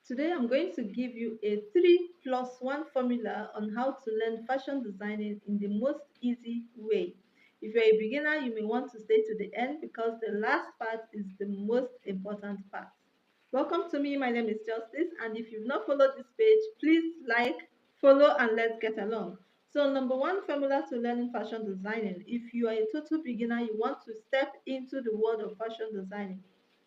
Today I'm going to give you a 3+1 formula on how to learn fashion designing in the most easy way. If you're a beginner, you may want to stay to the end because the last part is the most important part. Welcome to me, my name is Justice, and if you've not followed this page, please like, follow, and let's get along. So, number one formula to learning fashion designing. If you are a total beginner, you want to step into the world of fashion designing.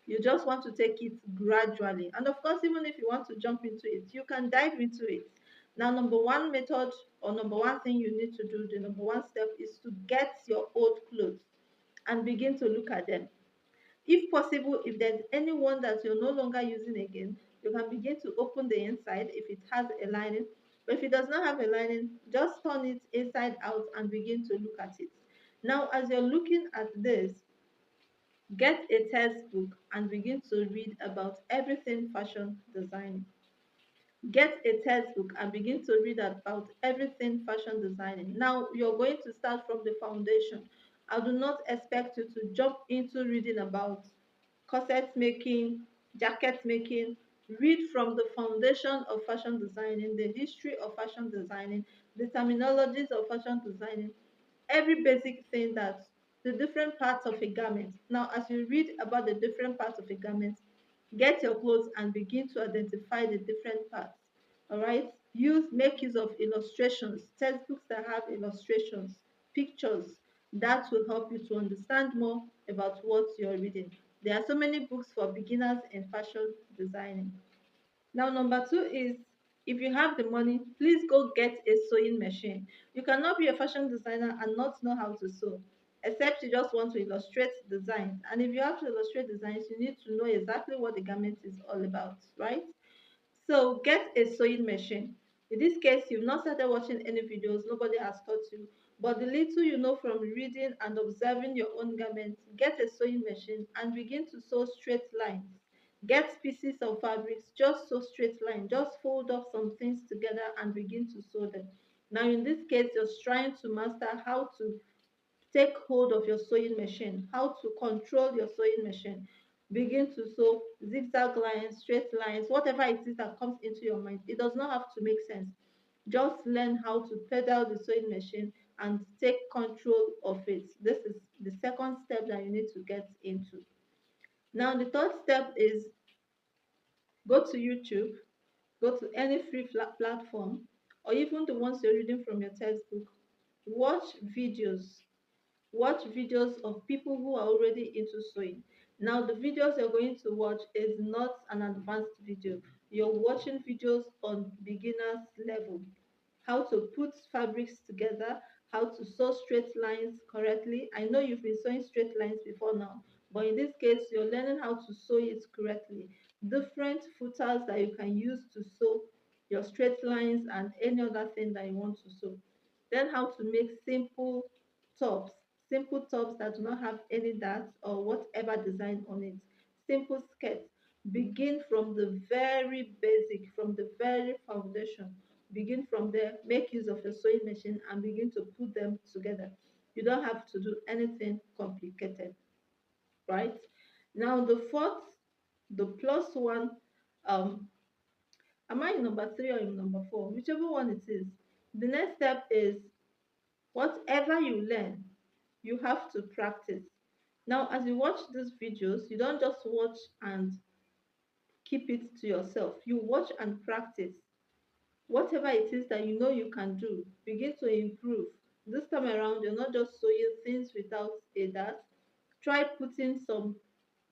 You just want to take it gradually. And of course, even if you want to jump into it, you can dive into it. Now, number one method or number one thing you need to do, the number one step is to get your old clothes and begin to look at them. If possible, if there's anyone that you're no longer using again, you can begin to open the inside if it has a lining. But if it does not have a lining, just turn it inside out and begin to look at it. Now, as you're looking at this, get a textbook and begin to read about everything fashion designing. Get a textbook and begin to read about everything fashion designing. Now, you're going to start from the foundation. I do not expect you to jump into reading about corset making, jacket making. Read from the foundation of fashion designing, the history of fashion designing, the terminologies of fashion designing, every basic thing that the different parts of a garment. Now, as you read about the different parts of a garment, get your clothes and begin to identify the different parts. All right. Make use of illustrations, textbooks that have illustrations, pictures that will help you to understand more about what you're reading. There are so many books for beginners in fashion designing. Now, number two is if you have the money, please go get a sewing machine. You cannot be a fashion designer and not know how to sew, except you just want to illustrate designs. And if you have to illustrate designs, you need to know exactly what the garment is all about, right? So get a sewing machine. In this case, you've not started watching any videos, nobody has taught you. But the little you know from reading and observing your own garments, get a sewing machine and begin to sew straight lines. Get pieces of fabrics, just sew straight line. Just fold up some things together and begin to sew them. Now, in this case, you're trying to master how to take hold of your sewing machine, how to control your sewing machine. Begin to sew zigzag lines, straight lines, whatever it is that comes into your mind. It does not have to make sense. Just learn how to pedal the sewing machine and take control of it. This is the second step that you need to get into. Now, the third step is go to YouTube, go to any free platform, or even the ones you're reading from your textbook. Watch videos watch videos of people who are already into sewing. Now, the videos you're going to watch is not an advanced video. You're watching videos on beginner's level. How to put fabrics together, how to sew straight lines correctly. I know you've been sewing straight lines before now, but in this case, you're learning how to sew it correctly. Different footers that you can use to sew your straight lines and any other thing that you want to sew. Then how to make tops, simple tops that do not have any dots or whatever design on it. Simple skirts. Begin from the very basic, from the very foundation. Begin from there, make use of your sewing machine and begin to put them together. You don't have to do anything complicated, right? Now, the fourth, the plus one, um, am I in number three or in number four? Whichever one it is. The next step is whatever you learn, you have to practice. Now, as you watch these videos, you don't just watch and keep it to yourself. You watch and practice. Whatever it is that you know you can do, begin to improve. This time around, you're not just sewing things without a dart. Try putting some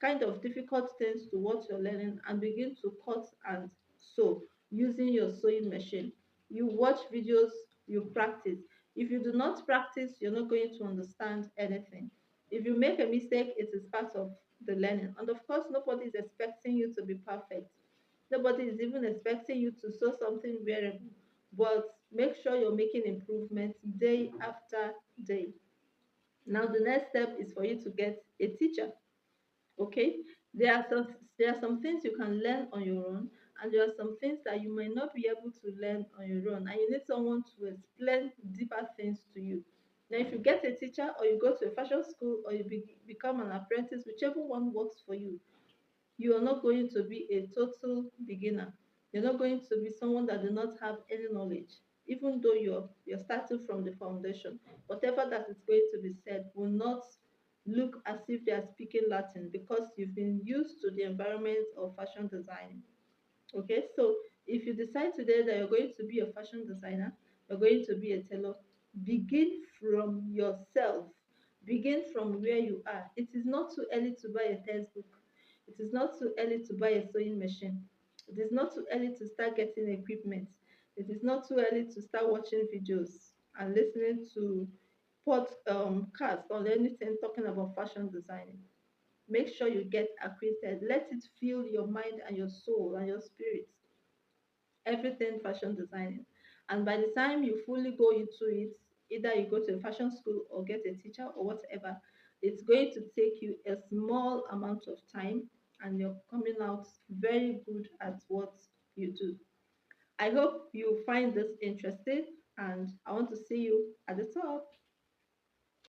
kind of difficult things to what you're learning and begin to cut and sew using your sewing machine. You watch videos, you practice. If you do not practice, you're not going to understand anything. If you make a mistake, it is part of the learning. And of course, nobody is expecting you to be perfect. Nobody is even expecting you to sew something wearable. But make sure you're making improvements day after day. Now, the next step is for you to get a teacher. Okay, there are some things you can learn on your own, and there are some things that you might not be able to learn on your own, and you need someone to explain deeper things to you. Now, if you get a teacher or you go to a fashion school or you become an apprentice, whichever one works for you, you are not going to be a total beginner. You're not going to be someone that do not have any knowledge, even though you're starting from the foundation. Whatever that is going to be said will not look as if they are speaking Latin because you've been used to the environment of fashion designing. Okay, so if you decide today that you're going to be a fashion designer, you're going to be a tailor, begin from yourself. Begin from where you are. It is not too early to buy a textbook. It is not too early to buy a sewing machine. It is not too early to start getting equipment. It is not too early to start watching videos and listening to podcasts on anything talking about fashion designing. Make sure you get acquainted. Let it fill your mind and your soul and your spirit. Everything fashion designing. And by the time you fully go into it, either you go to a fashion school or get a teacher or whatever, it's going to take you a small amount of time and you're coming out very good at what you do. I hope you find this interesting and I want to see you at the top.